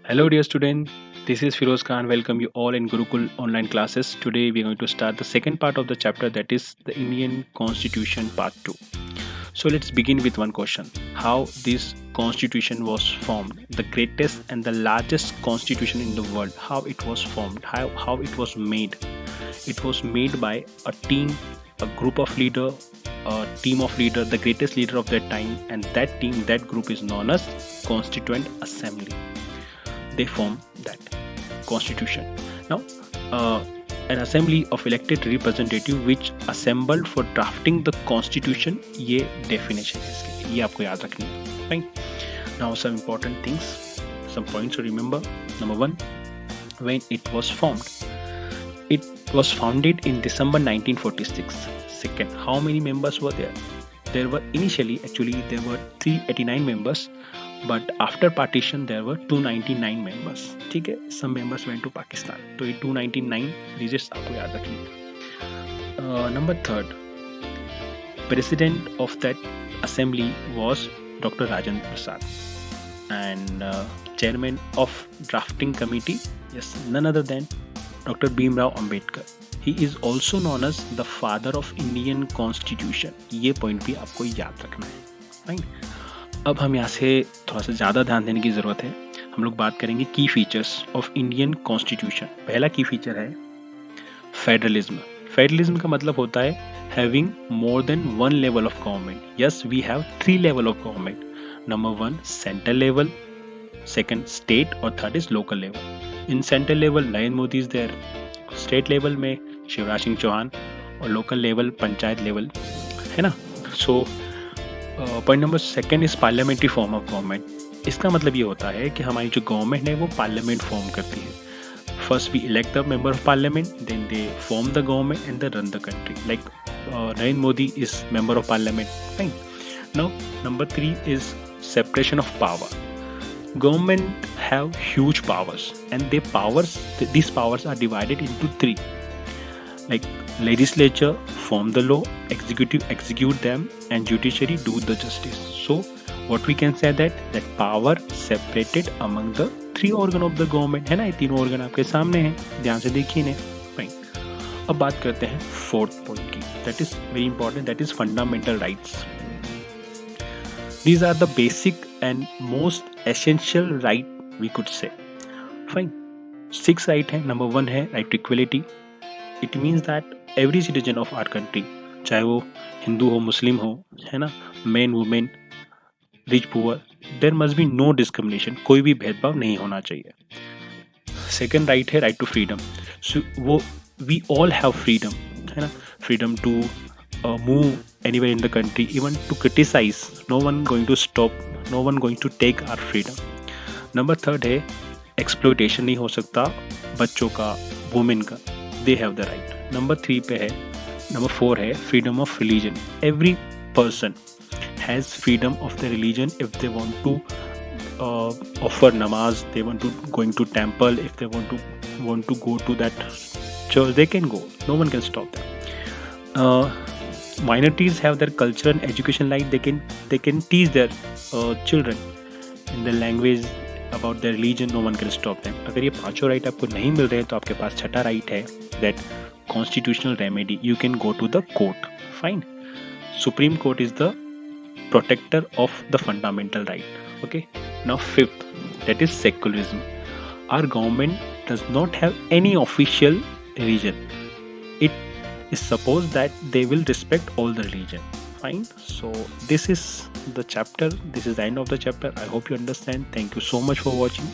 Hello, dear student. This is Firoz Khan. Welcome you all in Gurukul online classes. Today we are going to start the second part of the chapter, that is the Indian Constitution Part 2. So let's begin with one question. How this constitution was formed? The greatest and the largest constitution in the world. How it was formed? How it was made? It was made by a team, a group of leader, a team of leader, the greatest leader of that time, and that team, that group is known as Constituent Assembly. They form that constitution. Now, an assembly of elected representative which assembled for drafting the constitution, ये definition है इसकी, ये आपको याद रखनी है. Fine. Now some important things, some points to remember. Number one, when it was formed, it was founded in December 1946. Second, how many members were there? There were initially, actually there were 389 members, but after partition there were 299 members. ठीक है, some members went to Pakistan. तो ये 299 digits आपको याद रखनी है. Number third, president of that assembly was Dr. Rajendra Prasad, and chairman of drafting committee, yes, none other than Dr. Bhimrao Ambedkar. He is also known as the father of Indian Constitution. ये point भी आपको याद रखना है. Fine. अब हम यहाँ से थोड़ा सा ज़्यादा ध्यान देने की ज़रूरत है. हम लोग बात करेंगे की फीचर्स ऑफ इंडियन कॉन्स्टिट्यूशन. पहला की फीचर है फेडरलिज्म. फेडरलिज्म का मतलब होता है having more than one level of government. Yes, we have 3 level of government. Number 1 central level, second state, और third is local level. In central level Narendra Modi is there, state level में शिवराज सिंह चौहान, और local level panchayat level है ना. So point number second is parliamentary form of government. इसका मतलब ये होता है कि हमारी जो गवर्नमेंट है वो पार्लियामेंट फॉर्म करती है. First we elect the member of parliament, then they form the government and they run the country. Like Narendra Modi is member of parliament. Fine. Now number 3 is separation of power. Government have huge powers, and these powers are divided into 3. Like legislature form the law, executive execute them, and judiciary do the justice. So what we can say that power separated among the 3 organ of the government. है ना, ये तीनों organ आपके सामने हैं, ध्यान से देखिए इन्हें. Fine. अब बात करते हैं फोर्थ पॉइंट की. That is very important. That is fundamental rights. These are the basic and most essential right we could say. Fine. 6 right है. Number 1 है right to equality. It means that every citizen of our country, चाहे वो हिंदू हो, मुस्लिम हो, है ना, men, women, rich, poor, there must be no discrimination. कोई भी भेदभाव नहीं होना चाहिए. Second right है right to freedom. So वो we all have freedom, है ना, freedom to move anywhere in the country, even to criticize. No one going to stop, no one going to take our freedom. Number 3 है exploitation नहीं हो सकता बच्चों का, women का. They have the right. Number 3 पे है, number 4 है freedom of religion. Every person has freedom of the religion. If they want to offer namaz, they want to going to temple, if they want to go to that church, they can go. No one can stop them. Minorities have their culture and education, like they can teach their children in the language about their religion. No one can stop them. अगर ये पांचों right आपको नहीं मिल रहे हैं तो आपके पास छठा राइट है, that constitutional remedy. You can go to the court. Fine. Supreme Court is the protector of the fundamental right. Okay. Now 5th, that is secularism. Our government does not have any official religion. It is supposed that they will respect all the religion. Fine. So this is the chapter. This is the end of the chapter. I hope you understand. Thank you so much for watching.